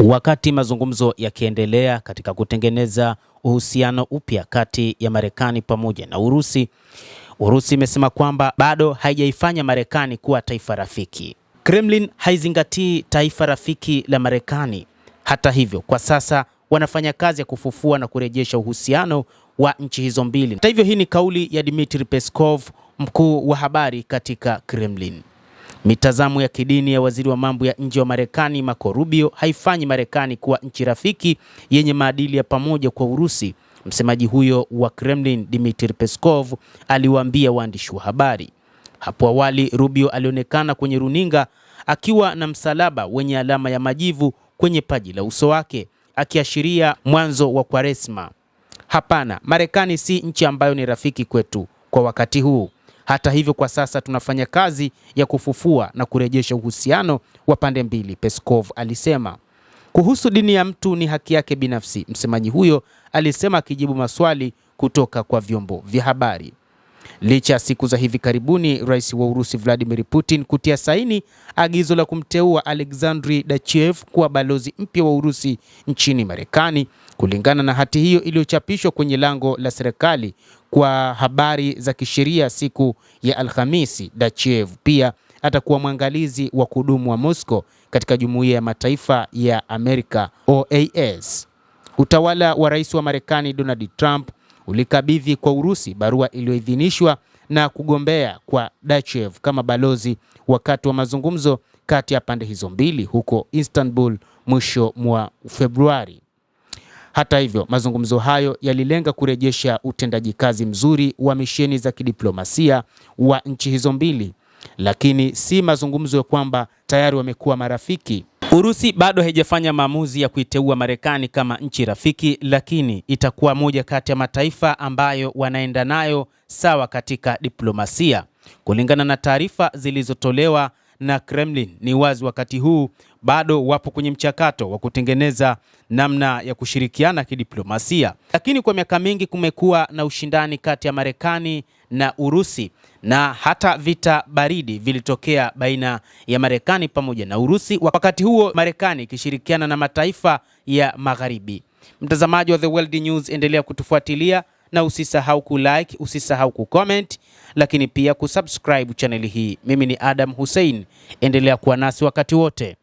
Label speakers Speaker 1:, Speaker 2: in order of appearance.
Speaker 1: Wakati mazungumzo yakiendelea katika kutengeneza uhusiano upya kati ya Marekani pamoja na Urusi, Urusi imesema kwamba bado haijaifanya Marekani kuwa taifa rafiki. Kremlin haizingatii taifa rafiki la Marekani. Hata hivyo, kwa sasa wanafanya kazi ya kufufua na kurejesha uhusiano wa nchi hizo mbili. Hata hivyo, hii ni kauli ya Dmitry Peskov, mkuu wa habari katika Kremlin. Mitazamo ya kidini ya waziri wa mambo ya nje wa Marekani Marco Rubio haifanyi Marekani kuwa nchi rafiki yenye maadili ya pamoja kwa Urusi. Msemaji huyo wa Kremlin Dmitry Peskov aliwaambia waandishi wa habari. Hapo awali Rubio alionekana kwenye runinga akiwa na msalaba wenye alama ya majivu kwenye paji la uso wake, akiashiria mwanzo wa Kwaresma. Hapana, Marekani si nchi ambayo ni rafiki kwetu kwa wakati huu. Hata hivyo, kwa sasa tunafanya kazi ya kufufua na kurejesha uhusiano wa pande mbili, Peskov alisema. Kuhusu dini ya mtu ni haki yake binafsi, msemaji huyo alisema akijibu maswali kutoka kwa vyombo vya habari. Licha ya siku za hivi karibuni Rais wa Urusi Vladimir Putin kutia saini agizo la kumteua Alexandry Dachev kuwa balozi mpya wa Urusi nchini Marekani. Kulingana na hati hiyo iliyochapishwa kwenye lango la serikali kwa habari za kisheria siku ya Alhamisi, Dachev pia atakuwa mwangalizi wa kudumu wa Moscow katika Jumuiya ya Mataifa ya Amerika OAS. Utawala wa Rais wa Marekani Donald Trump ulikabidhi kwa Urusi barua iliyoidhinishwa na kugombea kwa Dachev kama balozi wakati wa mazungumzo kati ya pande hizo mbili huko Istanbul mwisho mwa Februari. Hata hivyo, mazungumzo hayo yalilenga kurejesha utendaji kazi mzuri wa misheni za kidiplomasia wa nchi hizo mbili, lakini si mazungumzo ya kwamba tayari wamekuwa marafiki. Urusi bado haijafanya maamuzi ya kuiteua Marekani kama nchi rafiki, lakini itakuwa moja kati ya mataifa ambayo wanaenda nayo sawa katika diplomasia. Kulingana na taarifa zilizotolewa na Kremlin, ni wazi wakati huu bado wapo kwenye mchakato wa kutengeneza namna ya kushirikiana kidiplomasia. Lakini kwa miaka mingi kumekuwa na ushindani kati ya Marekani na Urusi, na hata vita baridi vilitokea baina ya Marekani pamoja na Urusi, wakati huo Marekani ikishirikiana na mataifa ya Magharibi. Mtazamaji wa The World News, endelea kutufuatilia na usisahau kulike, usisahau kucomment, lakini pia kusubscribe channel hii. Mimi ni Adam Hussein, endelea kuwa nasi wakati wote.